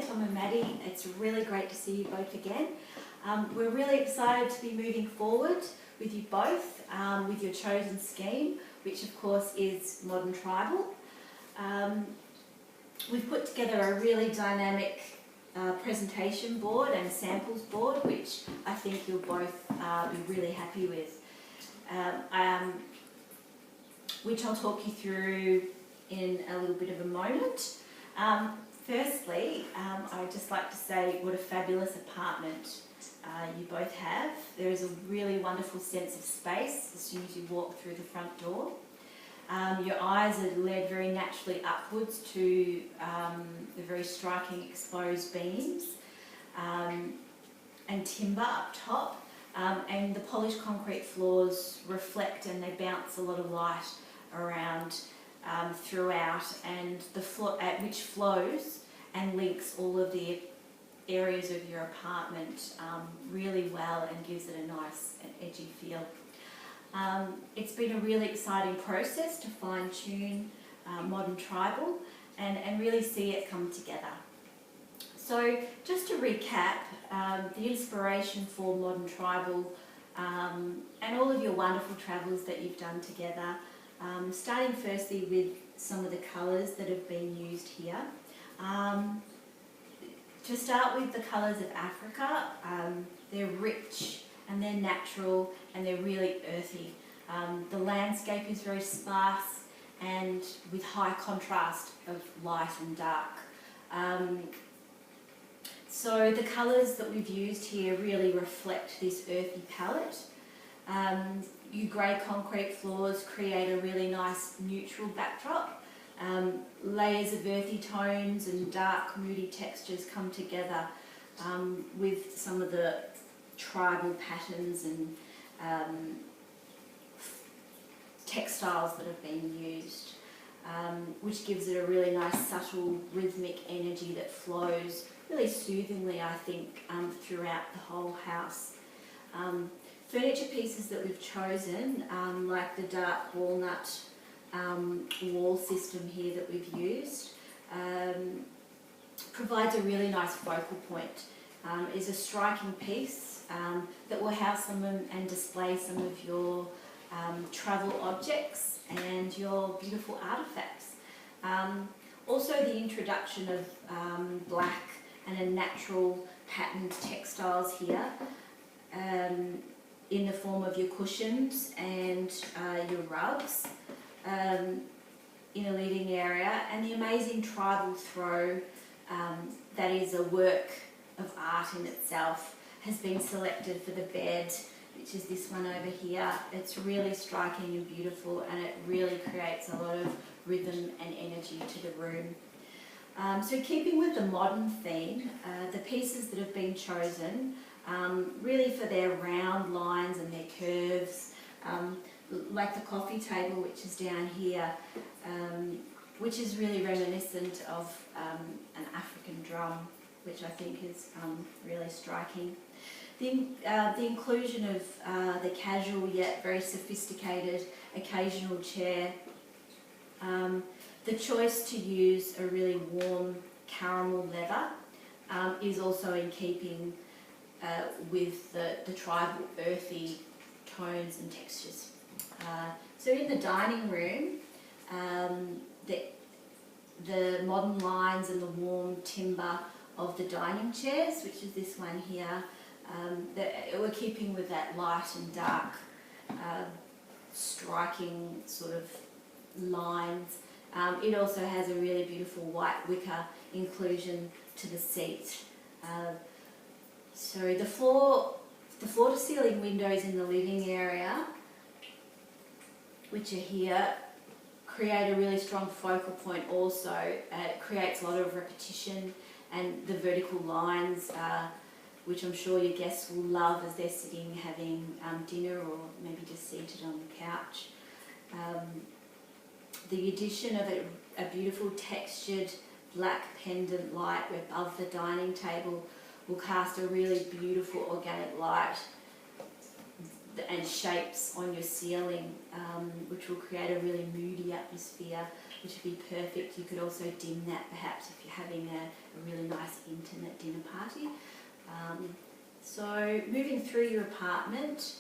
Tom and Maddie. It's really great to see you both again. We're really excited to be moving forward with you both with your chosen scheme, which of course is Modern Tribal. We've put together a really dynamic presentation board and samples board, which I think you'll both be really happy with, which I'll talk you through in a little bit of a moment. Firstly, I'd just like to say what a fabulous apartment you both have. There is a really wonderful sense of space as soon as you walk through the front door. Your eyes are led very naturally upwards to the very striking exposed beams and timber up top, and the polished concrete floors reflect and they bounce a lot of light around throughout, and which flows and links all of the areas of your apartment really well and gives it a nice and edgy feel. It's been a really exciting process to fine-tune Modern Tribal and really see it come together. So just to recap, the inspiration for Modern Tribal and all of your wonderful travels that you've done together, starting firstly with some of the colours that have been used here. To start with, the colours of Africa, they're rich and they're natural and they're really earthy. The landscape is very sparse and with high contrast of light and dark. So the colours that we've used here really reflect this earthy palette. Your grey concrete floors create a really nice neutral backdrop. Layers of earthy tones and dark moody textures come together with some of the tribal patterns and textiles that have been used, which gives it a really nice subtle rhythmic energy that flows really soothingly, I think, throughout the whole house. Furniture pieces that we've chosen, like the dark walnut wall system here that we've used, provides a really nice focal point. Is a striking piece that will house some and display some of your travel objects and your beautiful artefacts. Also the introduction of black and a natural patterned textiles here in the form of your cushions and your rugs in a living area, and the amazing tribal throw that is a work of art in itself has been selected for the bed, which is this one over here. It's really striking and beautiful, and it really creates a lot of rhythm and energy to the room. So keeping with the modern theme, the pieces that have been chosen really for their round lines and their curves, like the coffee table, which is down here, which is really reminiscent of an African drum, which I think is really striking. The inclusion of the casual yet very sophisticated occasional chair, the choice to use a really warm caramel leather is also in keeping with the tribal earthy tones and textures. So in the dining room, the modern lines and the warm timber of the dining chairs, which is this one here, we're keeping with that light and dark, striking sort of lines. It also has a really beautiful white wicker inclusion to the seat. So the floor to ceiling windows in the living area, which are here, create a really strong focal point also. It creates a lot of repetition, and the vertical lines, which I'm sure your guests will love as they're sitting having dinner or maybe just seated on the couch. The addition of a beautiful textured black pendant light above the dining table will cast a really beautiful organic light and shapes on your ceiling, which will create a really moody atmosphere, which would be perfect. You could also dim that perhaps if you're having a really nice intimate dinner party. So moving through your apartment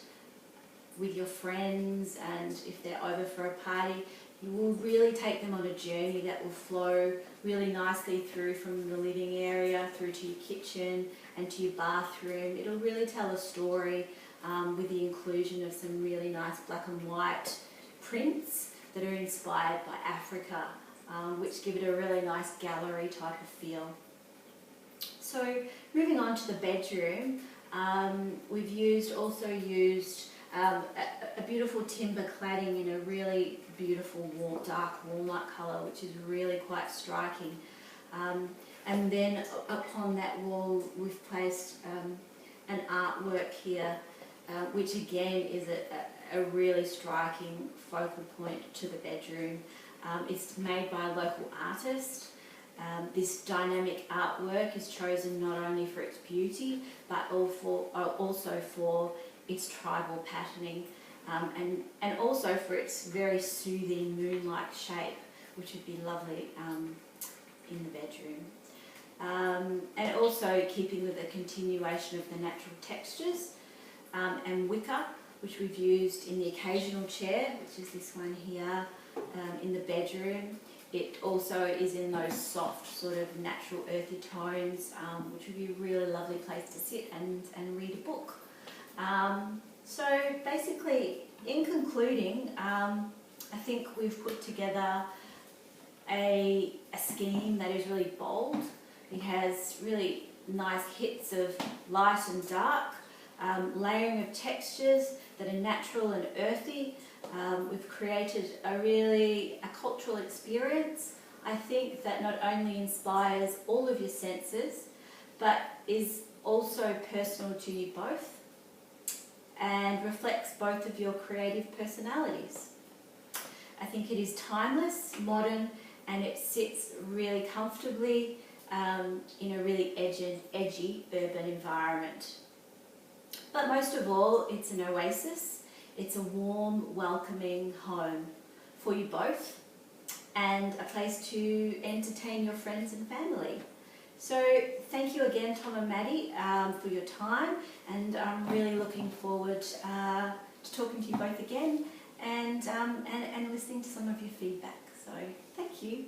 with your friends, and if they're over for a party, you will really take them on a journey that will flow really nicely through from the living area through to your kitchen and to your bathroom. It'll really tell a story with the inclusion of some really nice black and white prints that are inspired by Africa, which give it a really nice gallery type of feel. So moving on to the bedroom, we've also used a beautiful timber cladding in a really beautiful dark walnut colour, which is really quite striking. And then upon that wall we've placed an artwork here, which again is a really striking focal point to the bedroom. It's made by a local artist. This dynamic artwork is chosen not only for its beauty but also for its tribal patterning, and also for its very soothing moon-like shape, which would be lovely in the bedroom. And also keeping with the continuation of the natural textures and wicker, which we've used in the occasional chair, which is this one here in the bedroom. It also is in those soft sort of natural earthy tones, which would be a really lovely place to sit and read a book. So basically, in concluding, I think we've put together a scheme that is really bold. It has really nice hits of light and dark, layering of textures that are natural and earthy. We've created a cultural experience, I think, that not only inspires all of your senses, but is also personal to you both and reflects both of your creative personalities. I think it is timeless, modern, and it sits really comfortably in a really edgy urban environment. But most of all, it's an oasis. It's a warm, welcoming home for you both and a place to entertain your friends and family. So thank you again, Tom and Maddie, for your time, and I'm really looking forward to talking to you both again and listening to some of your feedback. So thank you.